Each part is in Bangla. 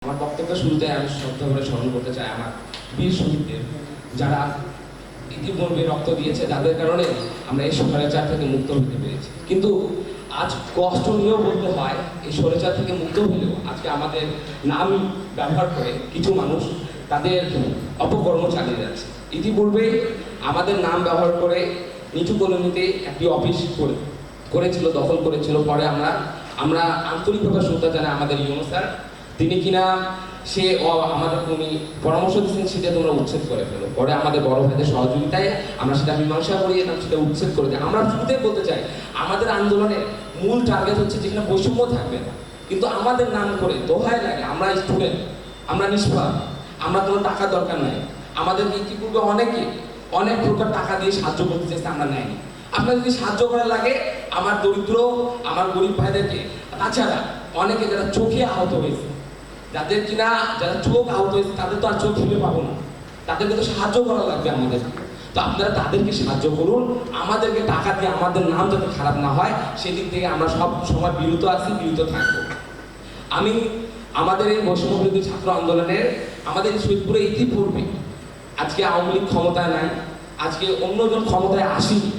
আমার বক্তব্য শুরুতে আমি শ্রদ্ধা করে স্মরণ করতে চাই আমার বীর শহীদদের, যারা ইতিপূর্বে রক্ত দিয়েছে, যাদের কারণে আমরা এই স্বৈরাচার থেকে মুক্ত হতে পেরেছি। কিন্তু আজ কষ্ট নিয়েও বলতে হয়, এই স্বৈরাচার থেকে মুক্ত হলেও আজকে আমাদের নাম ব্যবহার করে কিছু মানুষ তাদের অপকর্ম চালিয়ে যাচ্ছে। ইতিপূর্বে আমাদের নাম ব্যবহার করে নিচু কলোনিতে একটি অফিস করেছিল, দখল করেছিল। পরে আমরা আন্তরিকভাবে শ্রদ্ধা জানাই আমাদের ইউনো স্যার, তিনি কিনা সে আমাদের উনি পরামর্শ দিচ্ছেন সেটা তোমরা উচ্ছেদ করে ফেলো। পরে আমাদের বড় ভাইদের সহযোগিতায় আমরা সেটা মীমাংসা করি এবং সেটা উচ্ছেদ করে দিই। আমরা শুরুতে বলতে চাই, আমাদের আন্দোলনের মূল টার্গেট হচ্ছে যেখানে বৈষম্য থাকবে না, কিন্তু আমাদের নাম করে দোহায় লাগে আমরা স্টুডেন্ট, আমরা নিষ্পাপ, আমরা কোনো টাকা দরকার নাই। আমাদেরকে ইতিপূর্বে অনেক প্রকার টাকা দিয়ে সাহায্য করতে চেয়েছে, আমরা নেয়নি। আপনার যদি সাহায্য করা লাগে আমার দরিদ্র, আমার গরিব ভাইদেরকে, তাছাড়া অনেকে যারা চোখে আহত হয়েছে, যারা চোখ আহত হয়েছে তাদের তো আর চোখ ফিরে পাবো না, তাদেরকে তো সাহায্য করা লাগবে আমাদের। তো আপনারা তাদেরকে সাহায্য করুন, আমাদেরকে টাকা দিয়ে আমাদের নাম যাতে খারাপ না হয় সেদিক থেকে আমরা সব সময় বিরত থাকবো। আমি আমাদের এই বৈষম্য বিরোধী ছাত্র আন্দোলনের আমাদের সৈয়দপুরে ইতিপূর্বে, আজকে আওয়ামী লীগ ক্ষমতায় নাই, আজকে অন্যজন ক্ষমতায় আসেনি,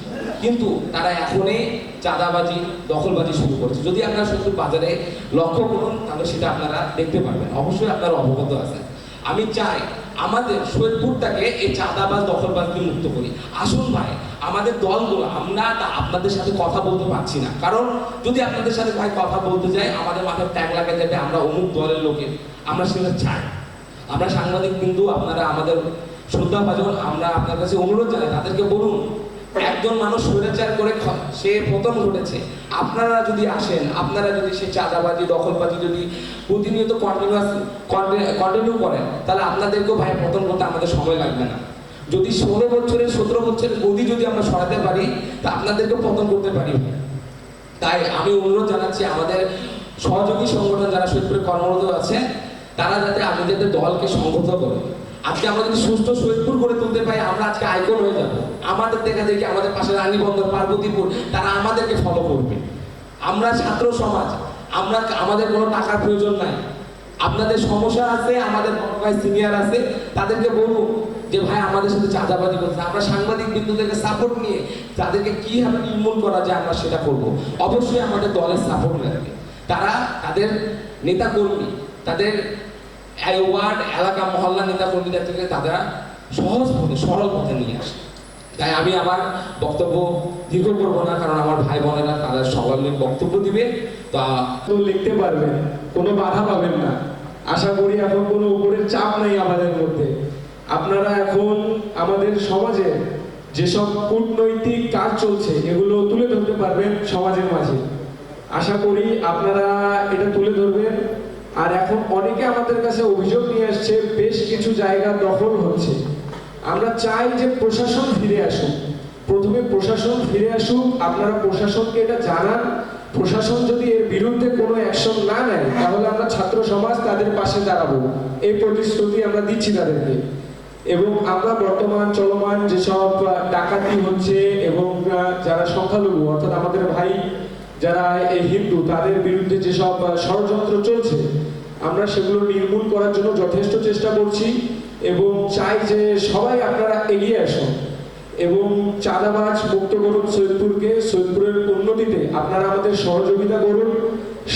কিন্তু তারা এখনই চাঁদাবাজি, দখলবাজি শুরু করেছে। যদি আপনারা সৈয়দপুর বাজারে লক্ষ্য করুন তাহলে সেটা আপনারা দেখতে পারবেন, অবশ্যই আপনারা অবগত আছেন। আমি চাই আমাদের সৈয়দপুরটাকে এই চাঁদাবাজ, দখলবাজ দিয়ে মুক্ত করি। আসুন ভাই, আমাদের দলগুলো, আমরা আপনাদের সাথে কথা বলতে পারছি না, কারণ যদি আপনাদের সাথে ভাই কথা বলতে যাই আমাদের মাথায় ট্যাগ লাগা যাবে আমরা অমুক দলের লোকের, আমরা সেটা চাই। আমরা সাংবাদিক কিন্তু আপনারা আমাদের শ্রদ্ধাভাজন, আমরা আপনার কাছে অনুরোধ জানাই, তাদেরকে বলুন একজন মানুষ স্বৈরাচার করে সে পতন ঘটেছে, আপনারা যদি আসেন, আপনারা যদি সে চাঁদাবাজি, দখলবাজি যদি প্রতিনিয়ত কন্টিনিউ করেন, তাহলে আপনাদেরকেও ভাই পতন করতে আমাদের সময় লাগবে না। যদি 16 বছরের 17 বছরের গদি যদি আমরা সরাতে পারি তা আপনাদেরকে পতন করতে পারি। তাই আমি অনুরোধ জানাচ্ছি আমাদের সহযোগী সংগঠন যারা সৈয়দপুরে কর্মরত আছে, তারা যাতে দলকে সংগঠিত করে। আজকে আমরা যদি সুস্থ সৈয়দপুর করে তুলতে পারি, আমরা আজকে আইকন হয়ে যাব। আমাদের দেখা দেখি আমাদের পাশে রানীবন্দর, পার্বতীপুর, তারা আমাদেরকে ফলো করবে। আমরা ছাত্র সমাজ, আমাদের কোনো টাকার প্রয়োজন নাই। আপনাদের সমস্যা আছে, আমাদের ভাই সিনিয়র আছে, তাদেরকে বলুন যে ভাই আমাদের সাথে চাঁদাবাজি করছে। আমরা সাংবাদিক বিন্দুদেরকে সাপোর্ট নিয়ে তাদেরকে কিভাবে নির্মূল করা যায় আমরা সেটা করব। অবশ্যই আমাদের দলের সাপোর্ট লাগবে। তারা তাদের নেতাকর্মী, তাদের ওয়ার্ড, এলাকা, মহল্লা নেতাকর্মীদের থেকে তারা সহজ পথে, সরল পথে নিয়ে আসে। তাই আমি আমার বক্তব্য দীর্ঘ করব না, কারণ আমার ভাই বোনেরা তারা সকলে বক্তব্য দিবে। তা তো লিখতে পারবেন, কোনো বাধা পাবেন না। আশা করি এখন কোনো উপরের চাপ নেই আমাদের মধ্যে। আপনারা এখন আমাদের সমাজে যেসব কূটনৈতিক কাজ চলছে এগুলো তুলে ধরতে পারবেন সমাজের মাঝে। আশা করি আপনারা এটা তুলে ধরবেন। আর এখন অনেকে আমাদের কাছে অভিযোগ নিয়ে আসছে বেশ কিছু জায়গা দখল হচ্ছে। আমরা চাই যে প্রশাসন ফিরে আসুক, প্রথমে প্রশাসন ফিরে আসুক, আপনারা প্রশাসনকে এটা জানান। প্রশাসন যদি এর বিরুদ্ধে কোনো অ্যাকশন না নেয় তাহলে আমরা ছাত্র সমাজ তাদের পাশে দাঁড়াবো, এই প্রতিশ্রুতি আমরা দিচ্ছি তাদেরকে। এবং আমরা বর্তমান চলমান যেসব ডাকাতি হচ্ছে এবং যারা সংখ্যালঘু অর্থাৎ আমাদের ভাই যারা এই হিন্দু, তাদের বিরুদ্ধে যেসব ষড়যন্ত্র চলছে আমরা সেগুলো নির্মূল করার জন্য যথেষ্ট চেষ্টা করছি এবং চাই যে সবাই আপনারা এগিয়ে আসুন এবং চাঁদাবাজ মুক্ত করুন সৈয়দপুরকে। সৈয়দপুরের উন্নতিতে আপনারা আমাদের সহযোগিতা করুন।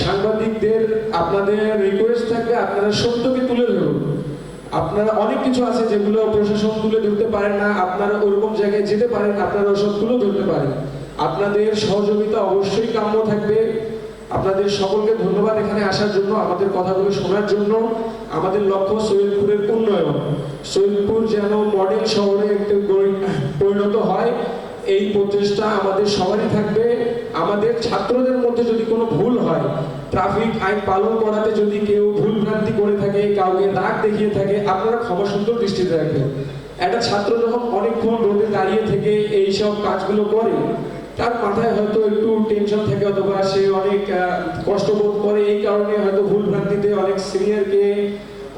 সাংবাদিকদের আপনাদের রিকোয়েস্ট থাকবে আপনারা সত্যকে তুলে ধরুন। আপনারা অনেক কিছু আছে যেগুলো প্রশাসন তুলে ধরতে পারেন না, আপনারা ওরকম জায়গায় যেতে পারেন, আপনারা ওসব তুলে ধরতে পারেন। আপনাদের সহযোগিতা অবশ্যই কাম্য থাকবে। আপনাদের সকলকে ধন্যবাদ এখানে আসার জন্য, আমাদের কথাগুলো শোনার জন্য। আমাদের লক্ষ্য সৈয়দপুরের উন্নয়ন, সৈয়দপুর যেন মডেল শহরে একটু পরিণত হয়, এই প্রচেষ্টা আমাদের সবারই থাকবে। আমাদের ছাত্রদের মধ্যে যদি কোনো ভুল হয়, ট্রাফিক আইন পালন করাতে যদি কেউ ভুল ভ্রান্তি করে থাকে, কাউকে রাগ দেখিয়ে থাকে, আপনারা ক্ষমা সুন্দর দৃষ্টিতে রাখবেন। একটা ছাত্র যখন অনেকক্ষণ রোদে দাঁড়িয়ে থেকে এইসব কাজগুলো করে, তার মাথায় হয়তো একটু টেনশন থাকে অথবা সে অনেক কষ্ট বোধ করে, এই কারণে হয়তো ভুল ভ্রান্তিতে অনেক সিনিয়রকে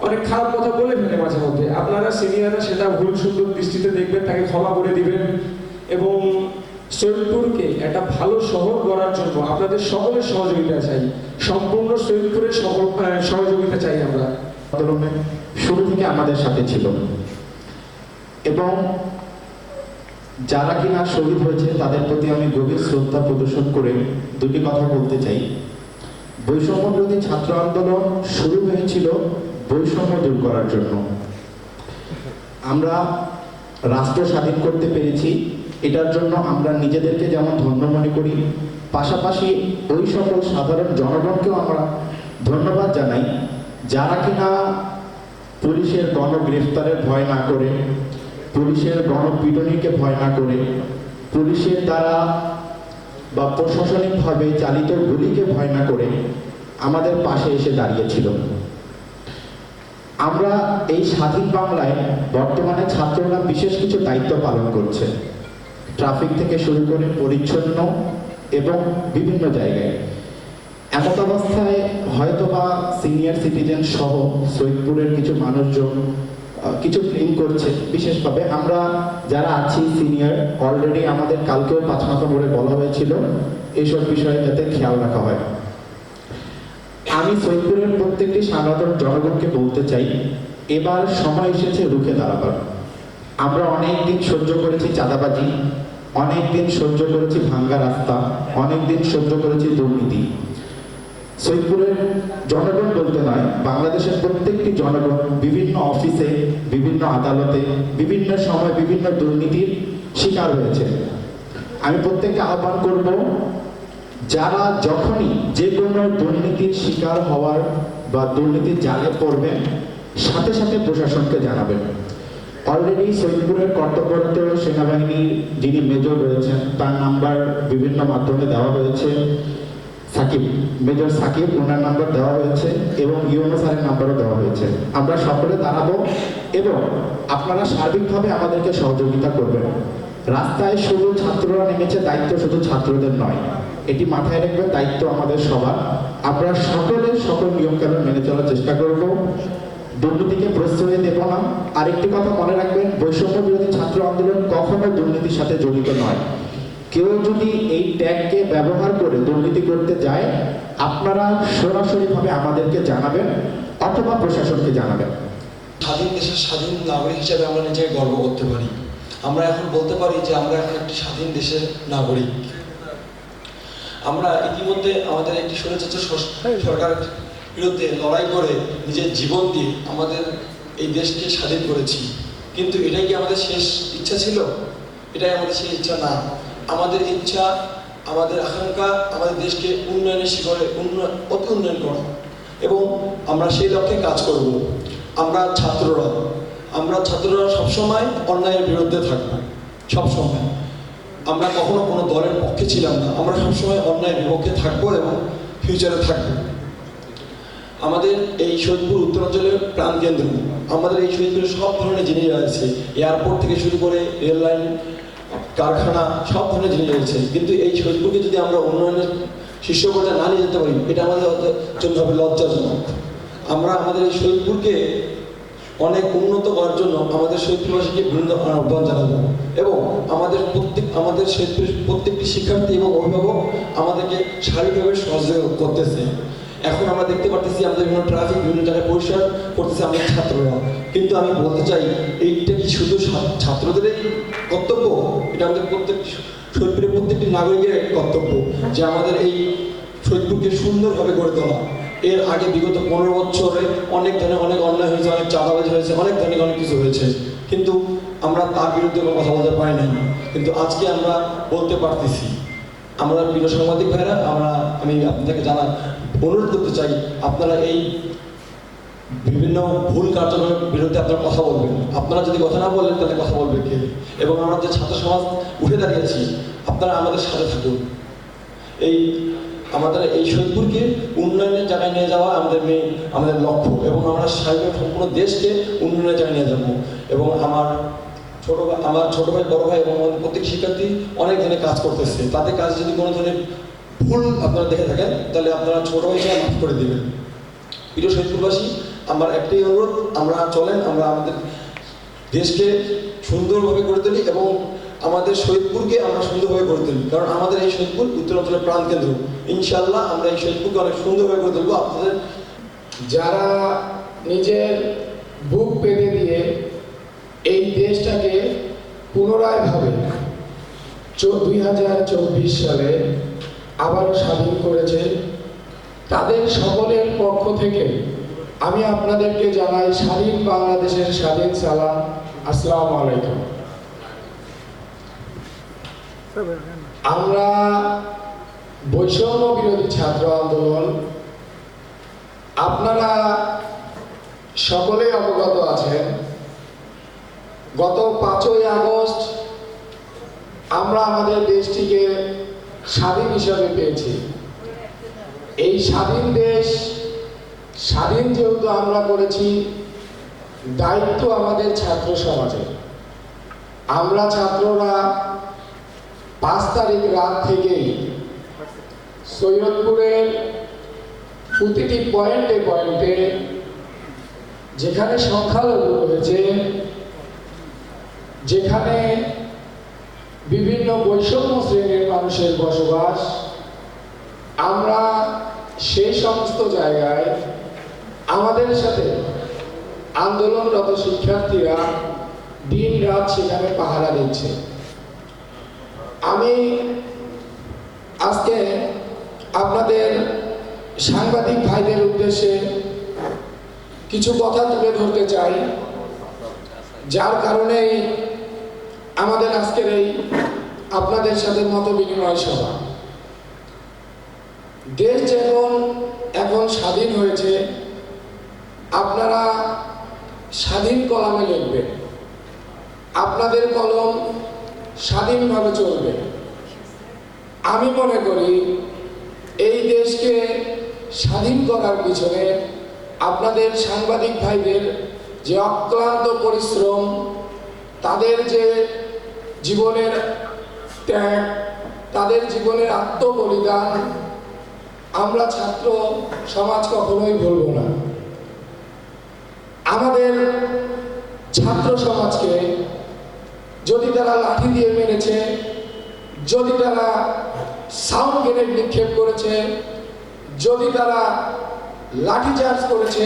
অনেক খারাপ কথা বলে ফেলে মাঝে মধ্যে। আপনারা সিনিয়ররা সেটা ভুল সুন্দর দৃষ্টিতে দেখবেন, তাকে ক্ষমা করে দিবেন এবং সৈয়দপুরকে একটা ভালো শহর গড়ার জন্য আপনাদের সকলের সহযোগিতা চাই। সম্পূর্ণ সৈয়দপুরের সহযোগিতা চাই আমরা। আন্দোলনের শুরু থেকে আমাদের সাথে ছিল এবং যারা কিনা শহীদ হয়েছে তাদের প্রতি আমি গভীর শ্রদ্ধা প্রদর্শন করে দুটি কথা বলতে চাই। বৈষম্য বিরোধী ছাত্র আন্দোলন শুরু হয়েছিল বৈষম্য দূর করার জন্য। আমরা রাষ্ট্র স্বাধীন করতে পেরেছি, এটার জন্য আমরা নিজেদেরকে যেমন ধন্য মনে করি, পাশাপাশি ওই সকল সাধারণ জনগণকেও আমরা ধন্যবাদ জানাই যারা কিনা পুলিশের গণগ্রেফতারের ভয় না করে, পুলিশের গণপিটুনিকে ভয় না করে, পুলিশের দ্বারা বা প্রশাসনিকভাবে চালিত গুলিকে ভয় না করে আমাদের পাশে এসে দাঁড়িয়েছিল। আমরা এই স্বাধীন বাংলায় বর্তমানে ছাত্ররা বিশেষ কিছু দায়িত্ব পালন করছে, ট্রাফিক থেকে শুরু করে পরিচ্ছন্ন এবং বিভিন্ন জায়গায়। এমত অবস্থায় হয়তোবা সিনিয়র সিটিজেন সহ সৈয়দপুরের কিছু মানুষজন কিছু ক্লেম করছে। বিশেষভাবে আমরা যারা আছি সিনিয়র, অলরেডি আমাদের কালকেও 5 নম্বরে বলা হয়েছিল এইসব বিষয়ে যাতে খেয়াল রাখা হয়। আমি সৈয়দপুরের প্রত্যেকটি সাধারণ জনগণকে বলতে চাই, এবার সময় এসেছে রুখে দাঁড়াবার। আমরা অনেক দিন সহ্য করেছি চাঁদাবাজি, অনেক দিন সহ্য করেছি ভাঙ্গা রাস্তা, অনেক দিন সহ্য করেছি দুর্নীতি। সৈয়দপুরের জনগণ বলতে নয়, বাংলাদেশের প্রত্যেকটি জনগণ বিভিন্ন অফিসে, বিভিন্ন আদালতে, বিভিন্ন সময় বিভিন্ন দুর্নীতির শিকার হয়েছে। আমি প্রত্যেককে আহ্বান করব, যারা যখনই যে কোনো দুর্নীতির শিকার হওয়ার বা দুর্নীতির জালে পড়বেন, সাথে সাথে প্রশাসনকে জানাবেন। অলরেডি সৈয়দপুরের কর্তব্যরত সেনাবাহিনীর যিনি মেজর রয়েছেন তার নাম্বার বিভিন্ন মাধ্যমে দেওয়া হয়েছে। সাকিব, মেজর সাকিব, ওনার নাম্বার দেওয়া হয়েছে এবং ইউনো স্যারের নাম্বারও দেওয়া হয়েছে। আমরা সকলে দাঁড়াবো এবং আপনারা সার্বিকভাবে আমাদেরকে সহযোগিতা করবেন। রাস্তায় শুধু ছাত্ররা নেমেছে, দায়িত্ব শুধু ছাত্রদের নয়, এটি মাথায় রাখবেন, দায়িত্ব আমাদের সবার। আমরা সকলে সকল নিয়মকানুন মেনে চলার চেষ্টা করব, দুর্নীতিকে প্রশ্রয় দেব না। আরেকটি কথা মনে রাখবেন, বৈষম্য বিরোধী ছাত্র আন্দোলন কখনো দুর্নীতির সাথে জড়িত নয়। কেউ যদি এই ট্যাগকে ব্যবহার করে দুর্নীতি করতে যায়, আপনারা সরাসরিভাবে আমাদেরকে জানাবেন অথবা প্রশাসনকে জানাবেন। স্বাধীন দেশের স্বাধীন নাগরিক হিসেবে আমরা নিজেকে গর্ব করতে পারি। আমরা এখন বলতে পারি যে আমরা এখন একটি স্বাধীন দেশের নাগরিক। আমরা ইতিমধ্যে আমাদের একটি স্বৈরাচার সরকারের বিরুদ্ধে লড়াই করে নিজের জীবন দিয়ে আমাদের এই দেশকে স্বাধীন করেছি। কিন্তু এটাই কি আমাদের শেষ ইচ্ছা ছিল? এটাই আমাদের শেষ ইচ্ছা না। আমাদের ইচ্ছা, আমাদের আকাঙ্ক্ষা আমাদের দেশকে উন্নয়নের শিখরে অতি উন্নয়ন করা, এবং আমরা সেই লক্ষ্যে কাজ করব। আমরা ছাত্ররা সবসময় অন্যায়ের বিরুদ্ধে থাকবো, সবসময়। আমরা কখনো কোনো দলের পক্ষে ছিলাম না, আমরা সবসময় অন্যায়ের বিপক্ষে থাকবো এবং ফিউচারে থাকবো। আমাদের এই সৈয়দপুর উত্তরাঞ্চলের প্রাণকেন্দ্র, আমাদের এই সৈয়দপুরে সব ধরনের জিনিস রয়েছে, এয়ারপোর্ট থেকে শুরু করে রেল লাইন, কারখানা, সব ধরনের জিনিস রয়েছে। কিন্তু এই সৈয়দপুরকে যদি আমরা উন্নয়নের শীর্ষ পর্যায়ে না নিয়ে যেতে পারি, এটা আমাদের জন্য হবে লজ্জাজনক। আমরা আমাদের এই সৈয়দপুরকে অনেক উন্নত করার জন্য আমাদের সৈয়দপুরবাসীকে বিভিন্ন আহ্বান জানাবো, এবং আমাদের সৈয়দপুরের প্রত্যেকটি শিক্ষার্থী এবং অভিভাবক আমাদেরকে শারীরিকভাবে সহযোগিতা করতেছে। এখন আমরা দেখতে পাচ্ছি আমাদের বিভিন্ন ট্রাফিক বিভিন্ন জায়গায় পরিষ্কার করতেছে আমাদের ছাত্ররা। কিন্তু আমি বলতে চাই, এইটা কি শুধু ছাত্রদেরই কর্তব্য? এটা আমাদের সৈয়দপুরের প্রত্যেকটি নাগরিকের কর্তব্য যে আমাদের এই সৈয়দপুরকে সুন্দরভাবে গড়ে তোলা। এর আগে বিগত 15 বছরে অনেক ধরনের অনেক অন্যায় হয়েছে, অনেক চাঁদাবাজি হয়েছে, অনেক ধরনের অনেক কিছু হয়েছে, কিন্তু আমরা তার বিরুদ্ধে কোনো কথা বলতে পারি নাই। কিন্তু আজকে আমরা বলতে পারতেছি। আমরা প্রিয় সাংবাদিক ভাইরা, আমি আপনাদেরকে অনুরোধ করতে চাই, আপনারা এই বিভিন্ন ভুল কার্যক্রমের বিরুদ্ধে আপনারা কথা বলবেন। আপনারা যদি কথা না বলেন তাহলে কথা বলবে কে? এবং আমরা যে ছাত্র সমাজ উঠে দাঁড়িয়েছি, আপনারা আমাদের সাথে থাকুন। আমাদের এই সৈয়দপুরকে উন্নয়নের জায়গায় নিয়ে যাওয়া আমাদের লক্ষ্য, এবং আমরা সম্পূর্ণ দেশকে উন্নয়নের জায়গায় নিয়ে যাবো। এবং আমার ছোট ভাই, বড় ভাই এবং আমাদের প্রত্যেক শিক্ষার্থী অনেক ধরনের কাজ করতেছে। তাদের কাজ যদি কোনো ধরনের ভুল আপনারা দেখে থাকেন, তাহলে আপনারা ছোট ভাই হিসেবে মাফ করে দেবেন। প্রিয় সৈয়দপুরবাসী, আমার একটাই অনুরোধ, আমরা আমাদের দেশকে সুন্দরভাবে গড়ে তুলি এবং আমাদের সৈয়দপুরকে আমরা সুন্দরভাবে গড়ে তুলি। কারণ আমাদের এই সৈয়দপুর উত্তরাঞ্চলের প্রাণকেন্দ্র। ইনশাআল্লাহ আমরা এই সৈয়দপুরকে অনেক সুন্দরভাবে গড়ে তুলবো। আপনাদের যারা নিজের বুক পেতে দিয়ে এই দেশটাকে পুনরায় ভাবে 2024 সালে আবারও স্বাধীন করেছে। তাদের সকলের পক্ষ থেকে আমি আপনাদেরকে জানাই স্বাধীন বাংলাদেশের স্বাধীন সালাম, আসসালামু আলাইকুম। আমরা বৈষম্য বিরোধী ছাত্র আন্দোলন, আপনারা সকলেই অবগত আছেন, গত 5ই আগস্ট আমরা আমাদের দেশটিকে স্বাধীন হিসাবে পেয়েছি। এই স্বাধীন দেশ স্বাধীন যেহেতু আমরা করেছি, দায়িত্ব আমাদের ছাত্র সমাজের। আমরা ছাত্ররা 5 তারিখ রাত থেকেই সৈয়দপুরের প্রতিটি পয়েন্টে পয়েন্টে যেখানে সংখ্যালঘু রয়েছে, যেখানে বিভিন্ন বৈষম্য শ্রেণীর মানুষের বসবাস, আমরা সেই সমস্ত জায়গায় আমাদের সাথে আন্দোলনরত শিক্ষার্থীরা দিন রাত সেখানে পাহারা দিচ্ছে। আমি আজকে আপনাদের সাংবাদিক ভাইদের উদ্দেশ্যে কিছু কথা তুলে ধরতে চাই, যার কারণে আমাদের আজকের এই আপনাদের সাথে মত বিনিময় সভা। দেশ যেমন এখন স্বাধীন হয়েছে, আপনারা স্বাধীন কলমে লিখবেন, আপনাদের কলম স্বাধীনভাবে চলবে। আমি মনে করি এই দেশকে স্বাধীন করার পিছনে আপনাদের সাংবাদিক ভাইদের যে অক্লান্ত পরিশ্রম, তাদের যে জীবনের ত্যাগ, তাদের জীবনের আত্মবলিদান আমরা ছাত্র সমাজ কখনোই ভুলব না। আমাদের ছাত্র সমাজকে যদি তারা লাঠি দিয়ে মেরেছে, যদি তারা সাউন্ড গ্রেনেড নিক্ষেপ করেছে, যদি তারা লাঠিচার্জ করেছে,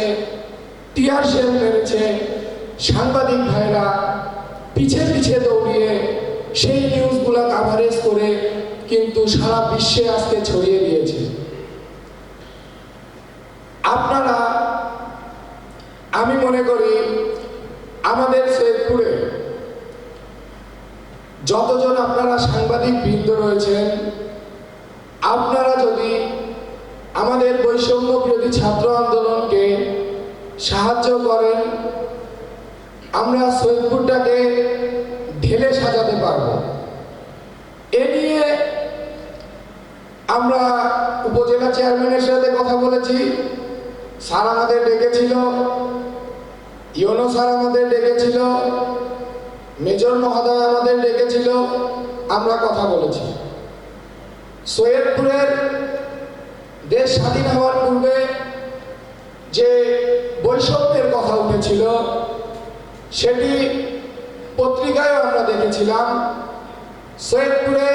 টিয়ার শেল মেরেছে, সাংবাদিক ভাইরা পিছে পিছে দৌড়িয়ে সেই নিউজগুলো কাভারেজ করে কিন্তু সারা বিশ্বে আজকে ছড়িয়ে দিয়েছে। আপনারা, আমি মনে করি আমাদের সৈয়দপুরে যতজন আপনারা সাংবাদিক বৃন্দ রয়েছেন, আপনারা যদি আমাদের বৈষম্য বিরোধী ছাত্র আন্দোলনকে সাহায্য করেন, আমরা সৈয়দপুরটাকে ঢেলে সাজাতে পারব। এ নিয়ে আমরা উপজেলা চেয়ারম্যানের সাথে কথা বলেছি, স্যার আমাদের ডেকেছিল, ইউনো স্যার আমাদের ডেকেছিল, মেজর মহোদয় আমাদের ডেকেছিল, আমরা কথা বলেছি। সৈয়দপুরের দেশ স্বাধীন হওয়ার পূর্বে যে বৈষম্যের কথা উঠেছিল সেটি পত্রিকায় আমরা দেখেছিলাম। সৈয়দপুরে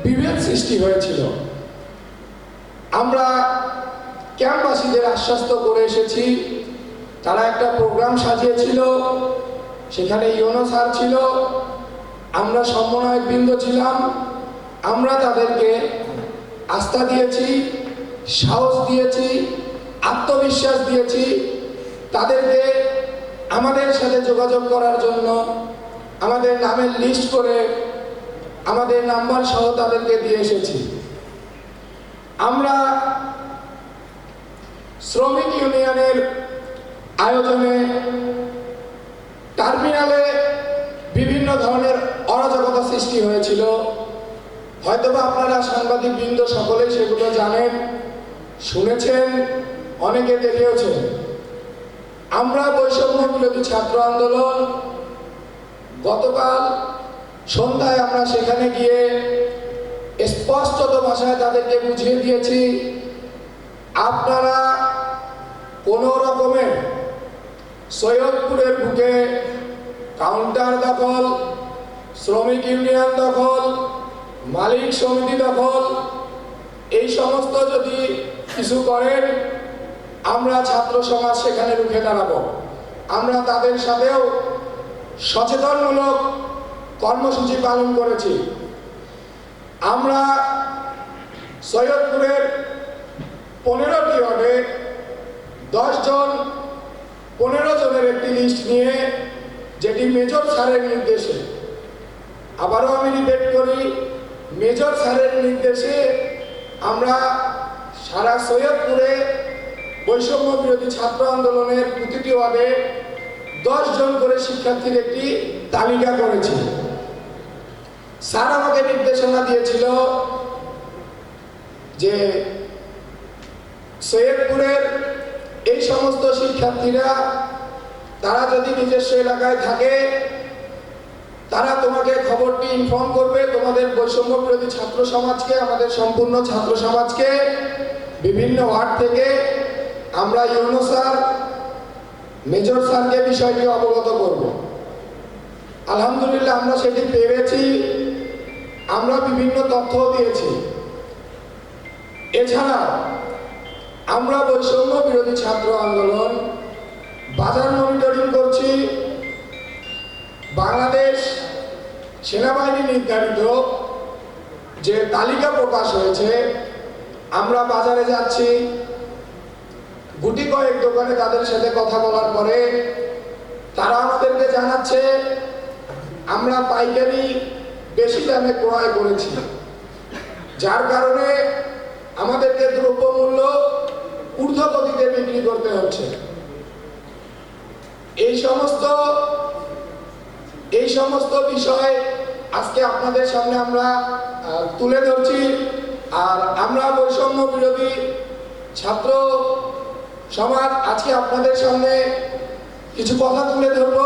বিভেদ সৃষ্টি হয়েছিল। আমরা ক্যাম্পবাসীদের আশ্বস্ত করে এসেছি, তারা একটা প্রোগ্রাম সাজিয়েছিল, সেখানে ইউনো স্যার ছিল, আমরা সমন্বয়ক বৃন্দ ছিলাম। আমরা তাদেরকে আস্থা দিয়েছি, সাহস দিয়েছি, আত্মবিশ্বাস দিয়েছি, তাদেরকে আমাদের সাথে যোগাযোগ করার জন্য আমাদের নামের লিস্ট করে আমাদের নাম্বার সহ তাদেরকে দিয়ে এসেছি। আমরা শ্রমিক ইউনিয়নের আয়োজনে টার্মিনালে বিভিন্ন ধরনের অরাজকতা সৃষ্টি হয়েছিল। হয়তোবা আপনারা সাংবাদিক বৃন্দ সকলেই সেগুলো জানেন, শুনেছেন, অনেকে দেখেওছেন। আমরা বৈষম্য বিরোধী ছাত্র আন্দোলন গতকাল সন্ধ্যায় আমরা সেখানে গিয়ে স্পষ্টত ভাষায় তাদেরকে বুঝিয়ে দিয়েছি, আপনারা কোনো রকমের সৈয়দপুরের বুকে কাউন্টার দখল, শ্রমিক ইউনিয়ন দখল, মালিক সমিতি দখল, এই সমস্ত যদি কিছু করেন, আমরা ছাত্র সমাজ সেখানে রুখে দাঁড়াবো। আমরা তাদের সাথেও সচেতনমূলক কর্মসূচি পালন করেছি। আমরা সৈয়দপুরের 15টি ওয়ার্ডে 15 জনের একটি লিস্ট নিয়ে, যেটি মেজর স্যারের নির্দেশে, আবারও আমি রিপিট করি, মেজর স্যারের নির্দেশে আমরা সারা সৈয়দপুরে বৈষম্য বিরোধী ছাত্র আন্দোলনের প্রতিটি ওয়ার্ডে 10 জন করে শিক্ষার্থীর একটি তালিকা করেছি। স্যার আমাকে নির্দেশনা দিয়েছিল যে সৈয়দপুরের এই সমস্ত শিক্ষার্থীরা তারা যদি নিজস্ব এলাকায় থাকে, তারা তোমাকে খবরটি ইনফর্ম করবে, তোমাদের বৈষম্য বিরোধী ছাত্র সমাজকে, আমাদের সম্পূর্ণ ছাত্র সমাজকে বিভিন্ন ওয়ার্ড থেকে আমরা ইউনো স্যার, মেজর স্যারকে বিষয়টি অবগত করব। আলহামদুলিল্লাহ আমরা সেটি পেরেছি। আমরা বিভিন্ন তথ্য দিয়েছি। এছাড়া আমরা বৈষম্য বিরোধী ছাত্র আন্দোলন বাজার মনিটরিং করছি। বাংলাদেশ সেনাবাহিনী নির্ধারিত যে তালিকা প্রকাশ হয়েছে, আমরা বাজারে যাচ্ছি, গুটি কয়েক দোকানে তাদের সাথে কথা বলার পরে তারা আমাদেরকে জানাচ্ছে আমরা পাইকারি বেশি দামে ক্রয় করেছি, যার কারণে আমাদেরকে দ্রব্যমূল্য ঊর্ধ্বগতিতে বিক্রি করতে হচ্ছে। এই সমস্ত বিষয় আজকে আপনাদের সামনে আমরা তুলে ধরছি। আর আমরা বৈষম্য বিরোধী ছাত্র সমাজ আজকে আপনাদের সামনে কিছু কথা তুলে ধরব,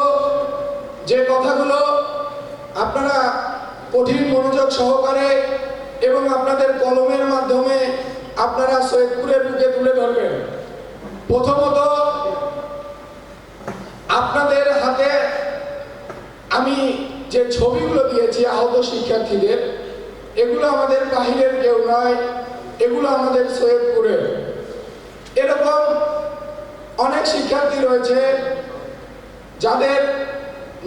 যে কথাগুলো আপনারা কঠিন মনোযোগ সহকারে এবং আপনাদের কলমের মাধ্যমে আপনারা সৈয়দপুরের বুকে তুলে ধরবেন। প্রথমত, আপনাদের হাতে আমি যে ছবিগুলো দিয়েছি আহত শিক্ষার্থীদের, এগুলো আমাদের বাহিরের কেউ নয়, এগুলো আমাদের সৈয়দপুরের। এরকম অনেক শিক্ষার্থী রয়েছে যাদের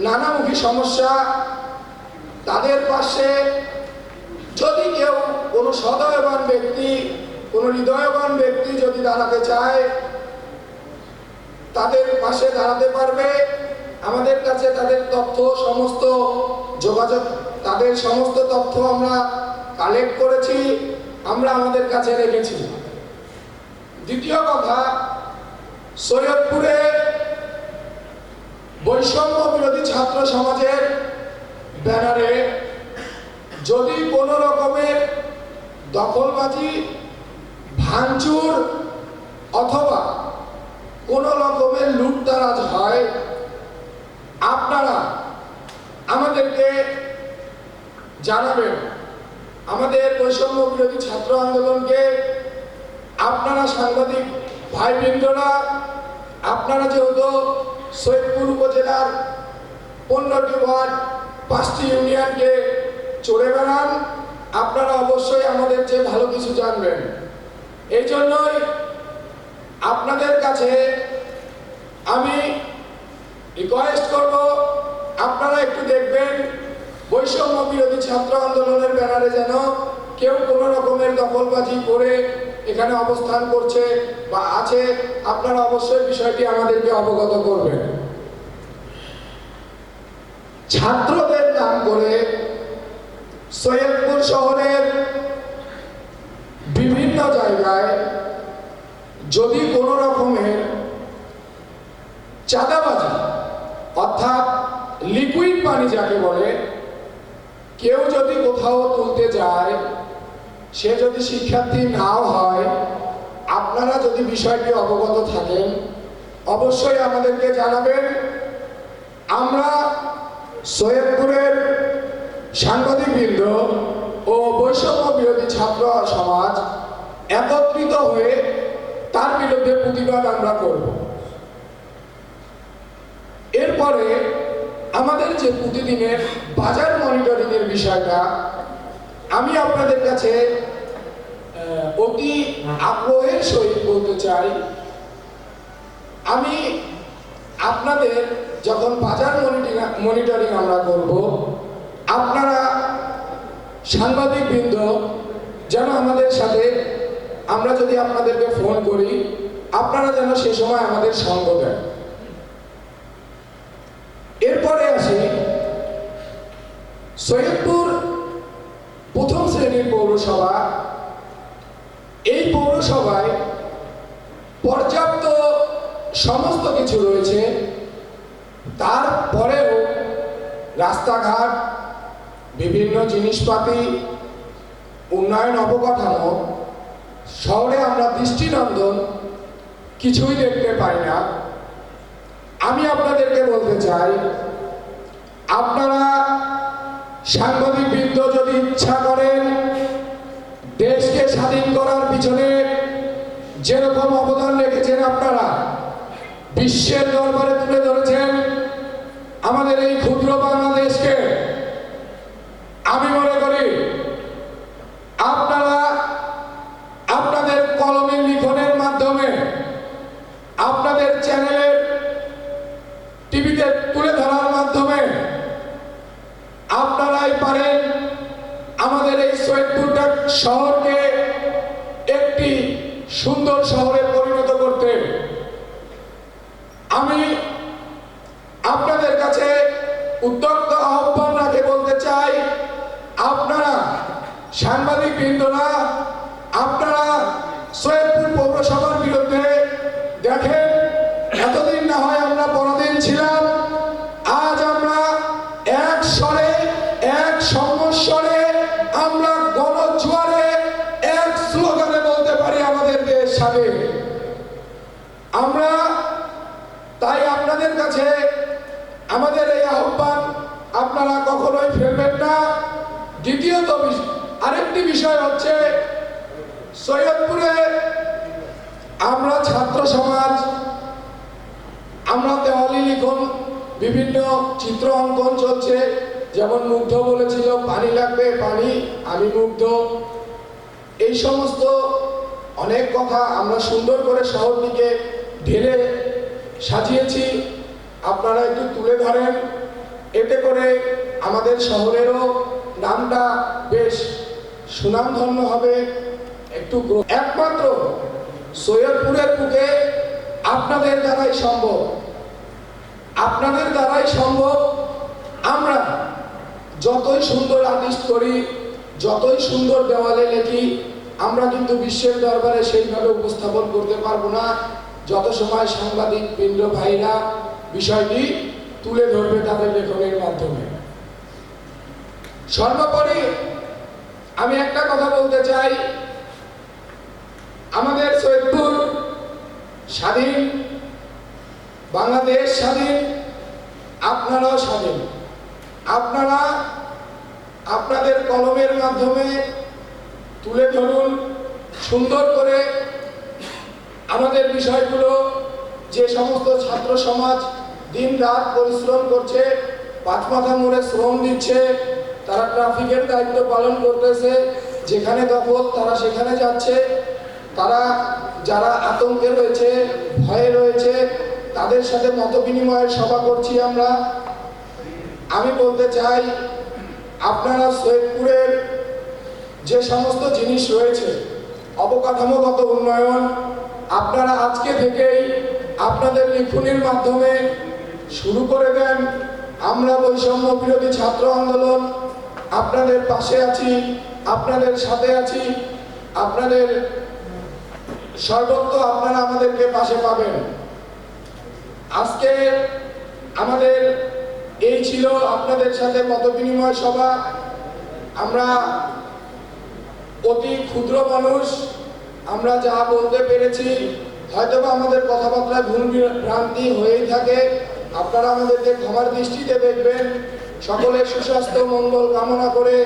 নানামুখী সমস্যা। তাদের পাশে যদি কেউ, কোনো সদয়বান ব্যক্তি, কোনো হৃদয়বান ব্যক্তি যদি দাঁড়াতে চায়, তাদের পাশে দাঁড়াতে পারবে। আমাদের কাছে তাদের তথ্য, সমস্ত যোগাযোগ, তাদের সমস্ত তথ্য আমরা কালেক্ট করেছি, আমরা আমাদের কাছে রেখেছি। দ্বিতীয় কথা, সৈয়দপুরে বৈষম্য বিরোধী ছাত্র সমাজের ব্যানারে যদি কোনো রকমের দখলবাজি, ভাঙচুর অথবা কোনো রকমের লুটতরাজ হয়, আপনারা আমাদেরকে জানাবেন। আমাদের বৈষম্য বিরোধী ছাত্র আন্দোলনকে আপনারা সাংবাদিক ভাইবৃন্দরা, আপনারা যেহেতু সৈয়দপুর উপজেলার 15টি ওয়ার্ড, 5টি ইউনিয়নকে চড়ে বেড়ান, আপনারা অবশ্যই আমাদের চেয়ে ভালো কিছু জানবেন। এই জন্যই আপনাদের কাছে আমি রিকোয়েস্ট করব, আপনারা একটু দেখবেন বৈষম্য বিরোধী ছাত্র আন্দোলনের ব্যানারে যেন কেউ কোনো রকমের দখলবাজি করে এখানে অবস্থান করছে বা আছে, আপনারা অবশ্যই বিষয়টি আমাদেরকে অবগত করবেন। ছাত্রদের নাম করে সৈয়দপুর শহরের বিভিন্ন জায়গায় যদি কোনো রকমের চাঁদাবাজি, অর্থাৎ লিকুইড মানি যাকে বলে, কেউ যদি কোথাও তুলতে যায়, সে যদি শিক্ষার্থী নাও হয়, আপনারা যদি বিষয়টি অবগত থাকেন অবশ্যই আমাদেরকে জানাবেন। আমরা সৈয়দপুরের সাংবাদিকবৃন্দ ও বৈষম্য বিরোধী ছাত্র সমাজ একত্রিত হয়ে তার বিরুদ্ধে প্রতিবাদ আমরা করব। এরপরে আমাদের যে প্রতিদিনের বাজার মনিটরিং এর বিষয়টা আমি আপনাদের কাছে অতি আগ্রহের সহিত বলতে চাই আমি আপনাদের যখন বাজার মনিটরিং আমরা করব, আপনারা সাংবাদিক বৃন্দ যেন আমাদের সাথে, আমরা যদি আপনাদেরকে ফোন করি আপনারা যেন সে সময় আমাদের সঙ্গ দেন। এরপরে আসি সৈয়দপুর প্রথম শ্রেণীর পৌরসভা। এই পৌরসভায় পর্যাপ্ত সমস্ত কিছু রয়েছে, তারপরেও রাস্তাঘাট, বিভিন্ন জিনিসপাতি, উন্নয়ন অবকাঠামো শহরে আমরা দৃষ্টিনন্দন কিছুই দেখতে পাই না। আমি আপনাদেরকে বলতে চাই, আপনারা সাংবাদিকবৃন্দ যদি ইচ্ছা করেন, দেশকে স্বাধীন করার পিছনে যেরকম অবদান রেখেছেন, আপনারা বিশ্বের দরবারে তুলে ধরেছেন আমাদের এই ক্ষুদ্র বাংলাদেশকে, আমি মনে করি আপনারা আপনাদের কলমের লিখনের মাধ্যমে, আপনাদের চ্যানেলের টিভিতে তুলে ধরার মাধ্যমে আপনারাই পারেন আমাদের এই সৈয়দপুর শহরকে একটি সুন্দর শহরে পরিণত করতে। আমি আপনাদের কাছে উদ্যোক্ত আহ্বান রাখে বলতে চাই, আপনারা সাংবাদিক বৃন্দরা, আপনারা সৈয়দপুর পৌরসভার বিরুদ্ধে দেখেন, এতদিন না হয় আমরা পরাধীন ছিলাম, আজ আমরা এক স্বরে, এক সমস্বরে, আমরা গণজোয়ারে এক স্লোগানে বলতে পারি আমাদের দেশ স্বাধীন। আমরা তাই আপনাদের কাছে আমাদের এই আহ্বান আপনারা কখনোই ফেলবেন না। দ্বিতীয়ত আরেকটি বিষয় হচ্ছে, সৈয়দপুরে আমরা ছাত্র সমাজ, আমরা দেওয়ালি লিখন, বিভিন্ন চিত্র অঙ্কন চলছে, যেমন মুগ্ধ বলেছিল পানি লাগবে পানি, আমি মুগ্ধ, এই সমস্ত অনেক কথা আমরা সুন্দর করে শহরটিকে ঢেলে সাজিয়েছি। আপনারা একটু তুলে ধরেন, এতে করে আমাদের শহরেরও নামটা বেশ সুনামধন্য হবে। একটু একমাত্র সৈয়দপুরের বুকে আপনাদের দ্বারাই সম্ভব, আপনাদের দ্বারাই সম্ভব। আমরা যতই সুন্দর আর্টিস্ট করি, যতই সুন্দর দেওয়ালে লিখি, আমরা কিন্তু বিশ্বের দরবারে সেইভাবে উপস্থাপন করতে পারবো না যত সময় সাংবাদিক বৃন্দ ভাইরা বিষয়টি তুলে ধরবে তাদের লেখনের মাধ্যমে। সর্বোপরি আমি একটা কথা বলতে চাই, আমাদের সৈয়দপুর স্বাধীন, বাংলাদেশ স্বাধীন, আপনারাও স্বাধীন। আপনারা আপনাদের কলমের মাধ্যমে তুলে ধরুন সুন্দর করে আমাদের বিষয়গুলো। যে সমস্ত ছাত্র সমাজ দিন রাত পরিশ্রম করছে, পাঁচমাথা মোড়ে শ্রম দিচ্ছে, তারা ট্রাফিকের দায়িত্ব পালন করতেছে, যেখানে দখল তারা সেখানে যাচ্ছে, তারা যারা আতঙ্কে রয়েছে, ভয়ে রয়েছে, তাদের সাথে মত বিনিময়ের সভা করছি আমরা। আমি বলতে চাই, আপনারা সৈয়দপুরের যে সমস্ত জিনিস রয়েছে, অবকাঠামোগত উন্নয়ন, আপনারা আজকে থেকেই আপনাদের লিখনির মাধ্যমে শুরু করে দেন। আমরা বৈষম্য বিরোধী ছাত্র আন্দোলন আপনাদের পাশে আছি, আপনাদের সাথে আছি, আপনাদের সর্বত্র আপনারা আমাদেরকে পাশে পাবেন। আজকে আমাদের এই ছিল আপনাদের সাথে মত বিনিময় সভা। আমরা অতি ক্ষুদ্র মানুষ, আমরা যা বলতে পেরেছি, হয়তোবা আমাদের কথাবার্তায় ভুল ভ্রান্তি হয়েই থাকে, আপনারা আমাদেরকে ক্ষমার দৃষ্টিতে দেখবেন। সকলের সুস্বাস্থ্য মঙ্গল কামনা করে